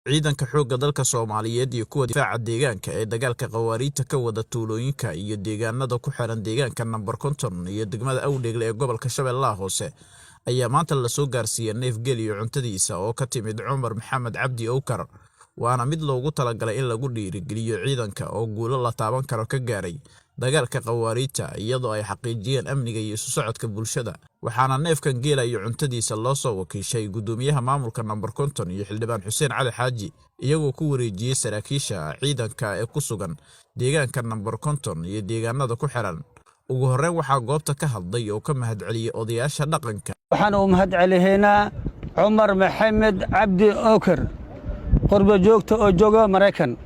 ciidanka xoogga dalka Soomaaliyeed iyo kuwa difaaca deegaanka ee dagaalka qawaariinta ka wada tuulooyinka iyo deegaanada ku xiran deegaanka number 50 iyo degmada Awdheegle ee gobolka Shabeellaha Hoose ayaa maanta la soo gaarsiiyay neef geel iyo cuntadiisa oo ka timid Cumar Maxamed Cabdi Owkar waana mid loogu talagalay in lagu dhiirigeliyo ciidanka oo guulo la taaban karo ka gaaray dagaalka qawaariinta iyadoo ay xaqiijiyeen amniga iyo isu socodka bulshada waxaana neefkan geela iyo cuntadiisa loo soo wakiishay gudoomiyaha maamulka number 50 iyo xildhibaan Xuseen Cali Xaaji iyagoo ku wareejiyay saraakiisha ciidanka ee ku sugan deegaanka number 50 iyo deegaanada ku xiran ugu horreyn waxaa goobta ka hadlay oo ka mahadceliyay odayaasha dhaqanka waxaan u mahadcelinaynaa Cumar Maxamed Cabdi Owkar qurbo joogta oo jooga Mareykan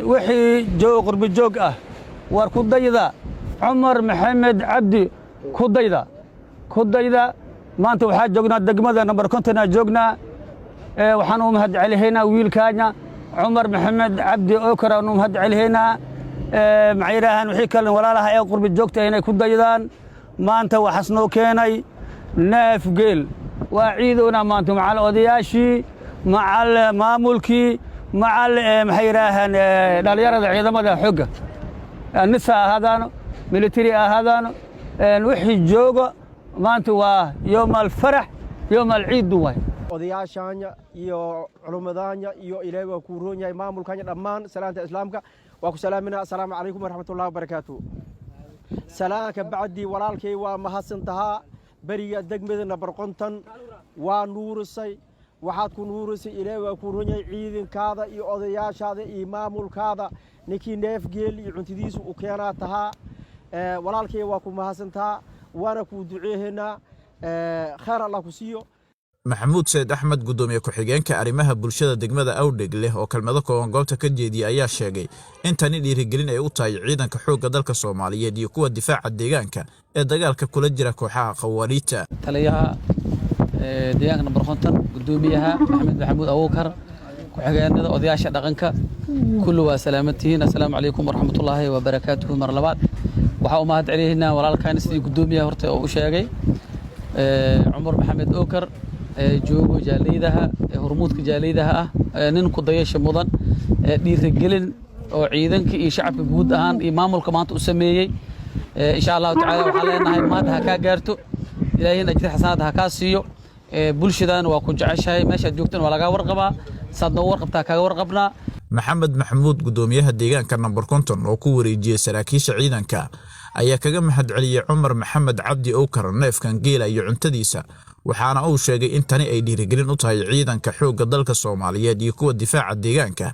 wixii qurbo joog ah war ku dayda Cumar Maxamed Cabdi ku dayda maanta waxaa joognaa degmada number 50 joognaa waxaan u mahadcelinaynaa wiilkaaga Cumar Maxamed Cabdi Owkar oo u mahadcelinaynaa macayrahan wixii kale walaalaha ay qurbo joogta inay ku daydaan maanta waxaas noo keenay neef geel waa ciiduna maanta macal odayaashii macal maamulkii macal maxayrahan dhalinyarada ciidamada xoogga nisa ahaadaan military ahaadaan wixii jooga maanta waa yoomal farax yoomal ciid way odayaashanya iyo culumadanya iyo ilaahay waa ku roon yahay maamulkanya dhammaan salaanta islaamka waa ku salaaminaa assalaamu calaykum waraxmatullaahi wabarakaatuh salaanka bacdi walaalkay waa mahadsantaha bariga degmada number 50 waa nuurisay waxaad ku nuurisay ilaahay waa ku roon yahay ciidankaada iyo odayaashaada iyo maamulkaada ninkii neef geel iyo cuntadiisu u keenaa tahaa walaalkay waa ku mahadsantaha waana ku duceeynaa khayr Allah ku siiyo Maxamuud Said Axmed gudoomiye ku-xigeenka arrimaha bulshada degmada Awdheegle oo kalmado kooban goobta ka jeediyay ayaa sheegay in tani dhiirigelin ay u tahay ciidanka xoogga dalka Soomaaliyeed iyo kuwa difaaca deegaanka ee dagaalka kula jira kooxaha qawaariinta taliyaha deegaanka number 50 gudoomiyaha Maxamed Maxamuud Owkar ku-xigeenada odayaasha dhaqanka kullu waa salaamatihiin assalaamu calaykum waraxmatullaahi wabarakaatuh mar labaad waxa uu mahadcelinaynaa walaalkaan sidii gudoomiyaha horta uu sheegay Cumar Maxamed Owkar joogo jaaliyadaha hormuudka jaaliyadaha ah nin ku dayasho mudan dhiirigelin oo ciidanka iyo shacabka guud ahaan iyo maamulka maanta u sameeyay insha Allah taala waxa leenahay maanta ha ka gaarto ilaahayna ajir xasanaad ha ka siiyo bulshadana waa ku jeceshahay meesha joogtan waa laga warqabaa sadna warqabta kaga warqabnaa Maxamed Maxamuud gudoomiyaha deegaanka number 50 oo ku wareejiyay saraakiisha ciidanka ayaa kaga mahadceliyay Cumar Maxamed Cabdi Owkar neefkan geela iyo cuntadiisa waxaana uu sheegay in tani ay dhiirigelin u tahay ciidanka xoogga dalka Soomaaliyeed iyo kuwa difaaca deegaanka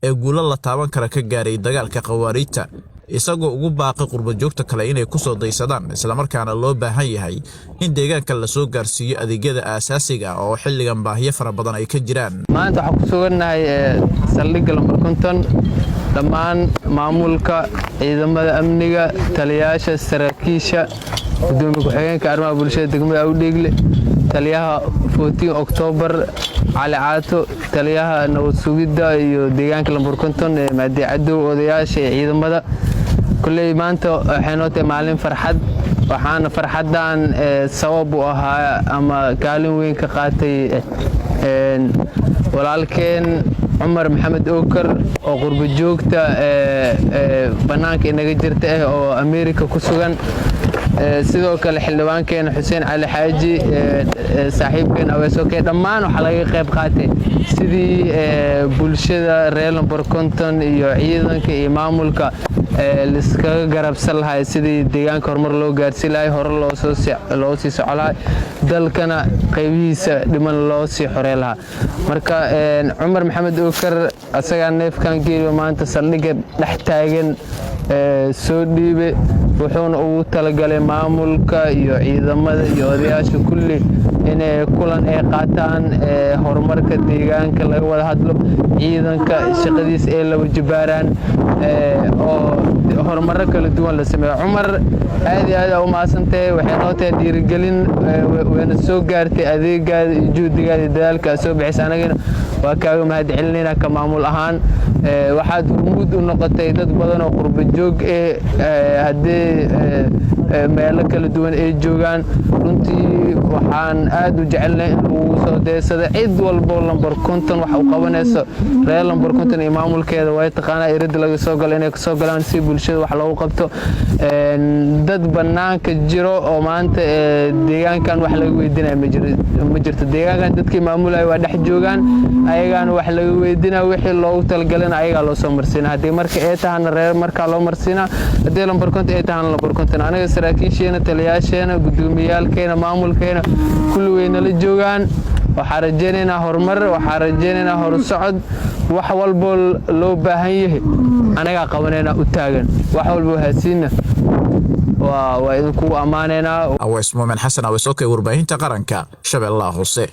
ee guulo la taaban kara ka gaaray dagaalka qawaariinta isagoo ugu baaqay qurbo joogta kale inay ku soo daysadaan isla markaana loo baahan yahay in deegaanka la soo gaarsiiyo adeegyada aasaasiga oo xilligan baahiyo fara badan ay ka jiraan maanta waxa ku sugannahay saldhigga number 50 dhammaan maamulka ciidamada amniga taliyaasha saraakiisha gudoomiye ku-xigeenka arrimaha bulshada degmada Awdheegle taliyaha 14 October Cali Caato taliyaha nabad sugidda iyo deegaanka number 50 maadii cadow odayaasha ciidamada kulley maanta waxay noo tahay maalin farxad waxaana farxadan sabab u ahaa ama kaalin weyn ka qaatay walaalkeen Cumar Maxamed Owkar oo qurbo joogta banaanka inaga jirta oo America ku sugan sidoo kale xildhibaankeena Xuseen Cali Xaaji saaxiibkeena Aweesokay dhammaan waxa laga qayb qaatay sidii bulshada reer number 50 iyo ciidanka iyo maamulka liskaga garabsan lahay sidii deegaanka horumar loo gaarsiin lahay hore loo sii socolahay dalkana qaybihiisa dhiman loo sii xorey lahaa marka Cumar Maxamed Owkar asaga neefkan geeyo maanta saldhigga dhex taagan soo dhiibay wuxuuna ugu talagalay maamulka iyo ciidamada iyo odayaasha kulli inay kulan ay qaataan horumarka deegaanka laga wada hadlo ciidanka shaqadiisa ee la wajibaaraan oo horumarro kala duwan la sameeyo Cumar aad iyo aad u maasantay waxay noo tahay dhiirigelin weena soo gaartay adeegaada iyo juhdigaada dadaalka soo bixisay anagana waa kaaga mahadcelinaynaa ka maamul ahaan waxaad hormuud u noqotay dad badan oo qurbo joog haddii meelo kala duwan ay joogaan runtii waxaan aad u jecelnahay in lagu soo deysado cid walbo lambar 50 wax u qabanayso reer lambar 50 iyo maamulkeeda way taqaanaa irid laga soo galo inay ka soo galaan si bulshada wax loogu qabto dad banaanka jiro oo maanta deegaankan wax laga weydiinay ma jirto deegaankan dadkii maamulay waa dhex joogaan ayagana wax laga weydiinaa wixii loogu talgalay ayaga loo soo marsiinaa hadii marka ay tahan reer marka loo marsiinaa hadii lambar 50 ay tahan lambar 50 anaga saraakiisheena taliyaasheena gudoomiyaalkeena maamulkeena kulli weyna la joogaan waxaan rajaynaynaa horumar waxaan rajaynaynaa horusocod wax walbo loo baahan yahay anaga qabanayna u taagan wax walbo haasiina waa idinku amaanayna Aweys Moomin Xasan Aweys oo ka warbaahinta qaranka Shabeellaha Hoose.